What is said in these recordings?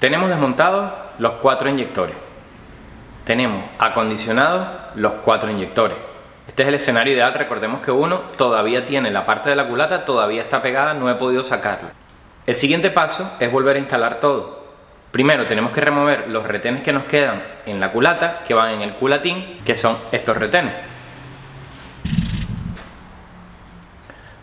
Tenemos desmontados los 4 inyectores. Tenemos acondicionados los 4 inyectores. Este es el escenario ideal. Recordemos que uno todavía tiene la parte de la culata, todavía está pegada, no he podido sacarlo. El siguiente paso es volver a instalar todo. Primero tenemos que remover los retenes que nos quedan en la culata, que van en el culatín, que son estos retenes.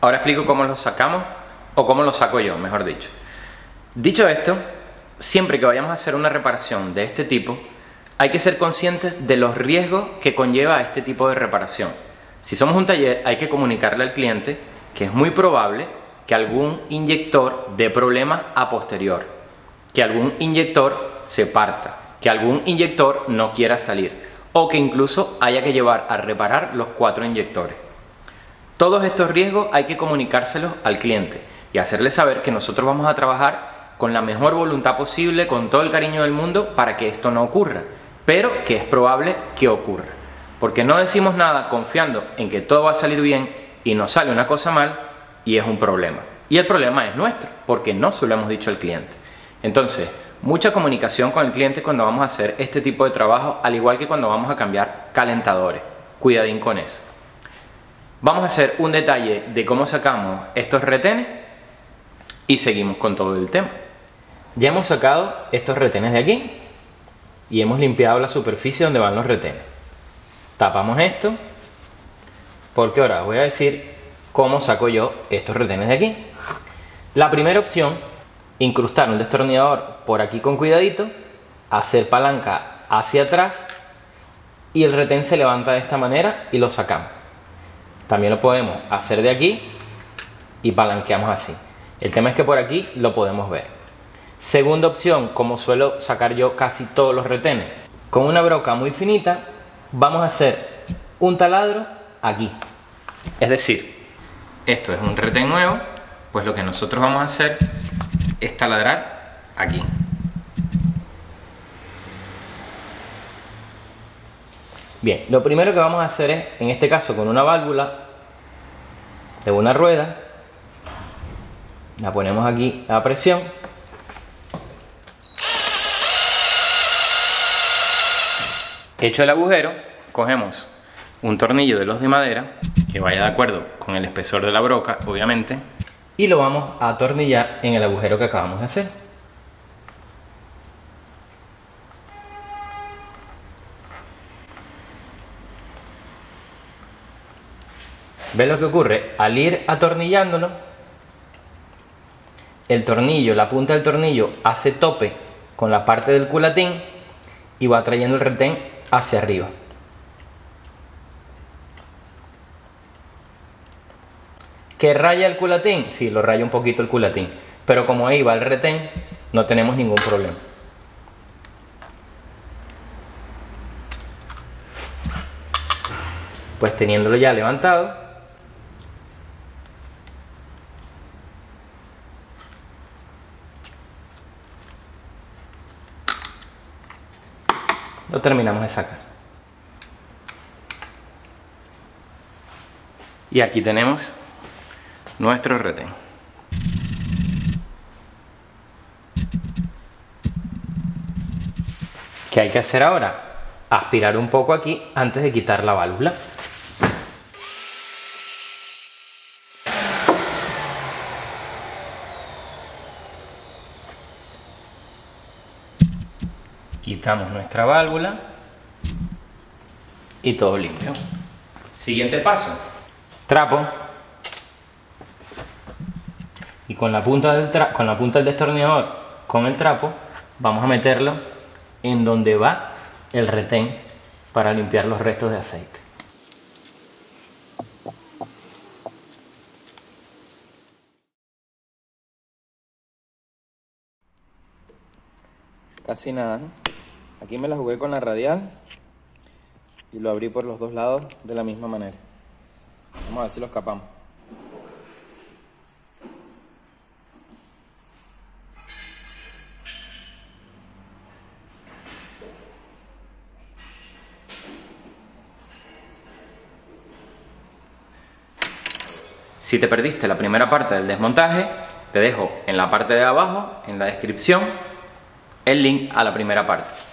Ahora explico cómo los sacamos, o cómo los saco yo, mejor dicho. Dicho esto, siempre que vayamos a hacer una reparación de este tipo, hay que ser conscientes de los riesgos que conlleva este tipo de reparación. Si somos un taller, hay que comunicarle al cliente que es muy probable que algún inyector dé problemas a posterior, que algún inyector se parta, que algún inyector no quiera salir, o que incluso haya que llevar a reparar los 4 inyectores. Todos estos riesgos hay que comunicárselos al cliente y hacerle saber que nosotros vamos a trabajar con la mejor voluntad posible, con todo el cariño del mundo, para que esto no ocurra, pero que es probable que ocurra. Porque no decimos nada confiando en que todo va a salir bien y nos sale una cosa mal y es un problema. Y el problema es nuestro, porque no se lo hemos dicho al cliente. Entonces, mucha comunicación con el cliente cuando vamos a hacer este tipo de trabajo, al igual que cuando vamos a cambiar calentadores. Cuidadín con eso. Vamos a hacer un detalle de cómo sacamos estos retenes y seguimos con todo el tema. Ya hemos sacado estos retenes de aquí y hemos limpiado la superficie donde van los retenes. Tapamos esto, porque ahora voy a decir cómo saco yo estos retenes de aquí. La primera opción, incrustar un destornillador por aquí con cuidadito, hacer palanca hacia atrás y el retén se levanta de esta manera y lo sacamos. También lo podemos hacer de aquí y palanqueamos así. El tema es que por aquí lo podemos ver. Segunda opción, como suelo sacar yo casi todos los retenes, con una broca muy finita vamos a hacer un taladro aquí. Es decir, esto es un retén nuevo, pues lo que nosotros vamos a hacer es taladrar aquí. Bien, lo primero que vamos a hacer es, en este caso con una válvula de una rueda, la ponemos aquí a presión. Hecho el agujero, cogemos un tornillo de los de madera, que vaya de acuerdo con el espesor de la broca, obviamente, y lo vamos a atornillar en el agujero que acabamos de hacer. ¿Ves lo que ocurre? Al ir atornillándolo, el tornillo, la punta del tornillo hace tope con la parte del culatín y va trayendo el retén hacia arriba. ¿Que raya el culatín? Sí, lo raya un poquito el culatín, pero como ahí va el retén, no tenemos ningún problema. Pues teniéndolo ya levantado, lo terminamos de sacar. Y aquí tenemos nuestro retén. ¿Qué hay que hacer ahora? Aspirar un poco aquí antes de quitar la válvula. Quitamos nuestra válvula y todo limpio. Siguiente paso, trapo, y con la punta del destornillador, con el trapo, vamos a meterlo en donde va el retén para limpiar los restos de aceite. Casi nada, ¿no? Aquí me la jugué con la radial y lo abrí por los dos lados de la misma manera. Vamos a ver si lo escapamos. Si te perdiste la primera parte del desmontaje, te dejo en la parte de abajo, en la descripción, el link a la primera parte.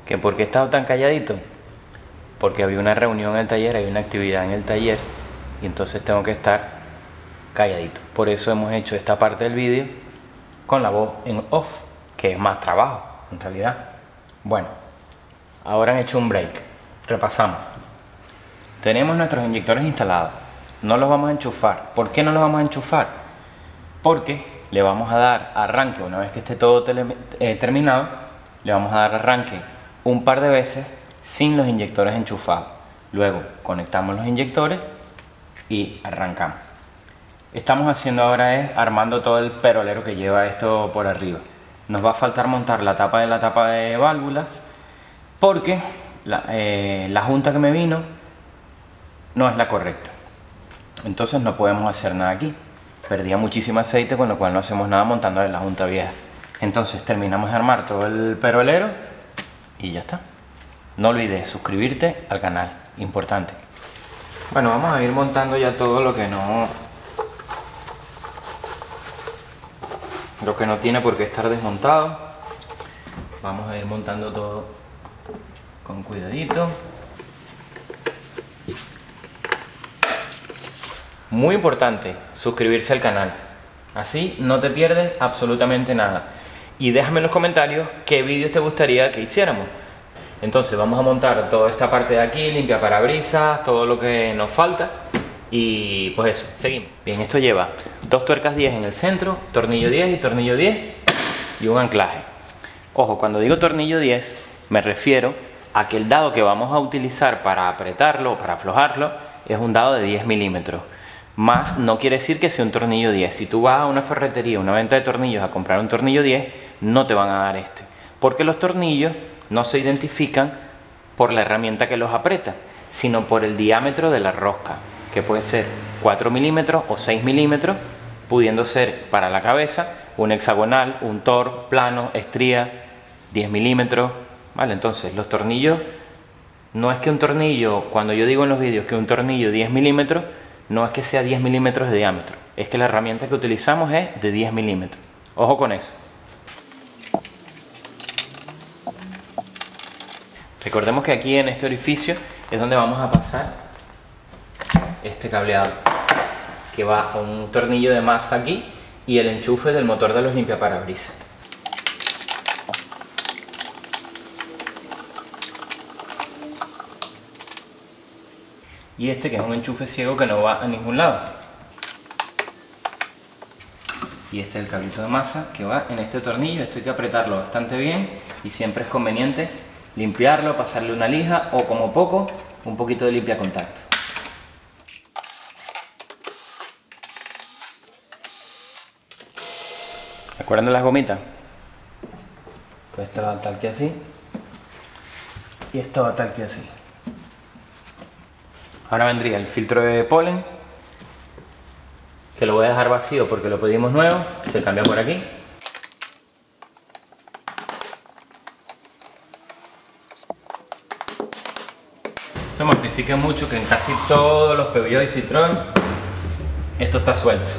¿Que por qué he estado tan calladito? Porque había una reunión en el taller, hay una actividad en el taller y entonces tengo que estar calladito. Por eso hemos hecho esta parte del vídeo con la voz en off, que es más trabajo en realidad. Bueno, ahora han hecho un break. Repasamos. Tenemos nuestros inyectores instalados. No los vamos a enchufar. ¿Por qué no los vamos a enchufar? Porque le vamos a dar arranque una vez que esté todo terminado. Le vamos a dar arranque un par de veces sin los inyectores enchufados. Luego conectamos los inyectores y arrancamos. Estamos haciendo ahora es armando todo el perolero que lleva esto por arriba. Nos va a faltar montar la tapa de válvulas porque la junta que me vino no es la correcta. Entonces no podemos hacer nada aquí. Perdía muchísimo aceite, con lo cual no hacemos nada montando la junta vieja. Entonces terminamos de armar todo el perolero y ya está. No olvides suscribirte al canal, importante. Bueno, vamos a ir montando ya todo lo que no tiene por qué estar desmontado. Vamos a ir montando todo con cuidadito. Muy importante, suscribirse al canal. Así no te pierdes absolutamente nada. Y déjame en los comentarios qué vídeos te gustaría que hiciéramos. Entonces vamos a montar toda esta parte de aquí, limpia parabrisas, todo lo que nos falta. Y pues eso, seguimos. Bien, esto lleva dos tuercas 10 en el centro, tornillo 10 y tornillo 10 y un anclaje. Ojo, cuando digo tornillo 10 me refiero a que el dado que vamos a utilizar para apretarlo o para aflojarlo es un dado de 10 milímetros. Más no quiere decir que sea un tornillo 10. Si tú vas a una ferretería, una venta de tornillos a comprar un tornillo 10, no te van a dar este. Porque los tornillos no se identifican por la herramienta que los aprieta, sino por el diámetro de la rosca, que puede ser 4 milímetros o 6 milímetros, pudiendo ser para la cabeza un hexagonal, un tor, plano, estría, 10 milímetros. Vale, entonces los tornillos, no es que un tornillo, cuando yo digo en los vídeos que un tornillo 10 milímetros, no es que sea 10 milímetros de diámetro, es que la herramienta que utilizamos es de 10 milímetros. Ojo con eso. Recordemos que aquí en este orificio es donde vamos a pasar este cableado, que va a un tornillo de masa aquí y el enchufe del motor de los limpiaparabrisas. Y este que es un enchufe ciego que no va a ningún lado. Y este es el cablito de masa que va en este tornillo. Esto hay que apretarlo bastante bien y siempre es conveniente limpiarlo, pasarle una lija o como poco un poquito de limpia contacto. ¿Se acuerdan de las gomitas? Pues esto va tal que así y esto va tal que así. Ahora vendría el filtro de polen, que lo voy a dejar vacío porque lo pedimos nuevo, se cambia por aquí. Se mortifica mucho que en casi todos los Peugeot y Citroën esto está suelto.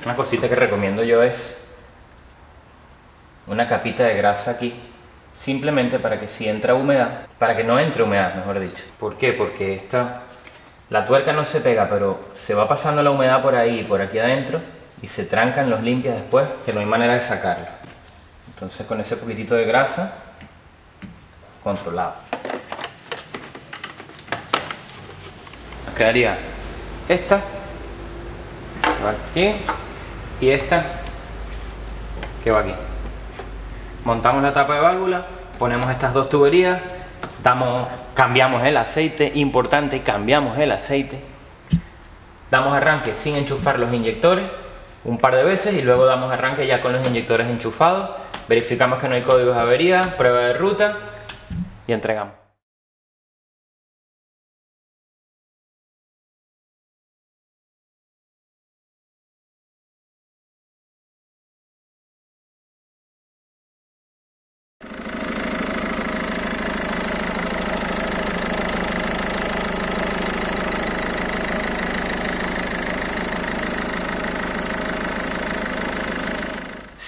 Una cosita que recomiendo yo es una capita de grasa aquí, simplemente para que si entra humedad, para que no entre humedad, mejor dicho. ¿Por qué? Porque la tuerca no se pega, pero se va pasando la humedad por ahí y por aquí adentro y se trancan los limpias después, que no hay manera de sacarlo. Entonces con ese poquitito de grasa, controlado. Nos quedaría esta, que va aquí, y esta que va aquí. Montamos la tapa de válvula, ponemos estas dos tuberías, cambiamos el aceite, importante, cambiamos el aceite, damos arranque sin enchufar los inyectores un par de veces y luego damos arranque ya con los inyectores enchufados, verificamos que no hay códigos de avería, prueba de ruta y entregamos.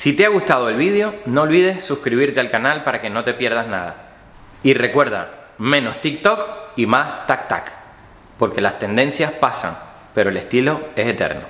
Si te ha gustado el vídeo, no olvides suscribirte al canal para que no te pierdas nada. Y recuerda, menos TikTok y más tac tac, porque las tendencias pasan, pero el estilo es eterno.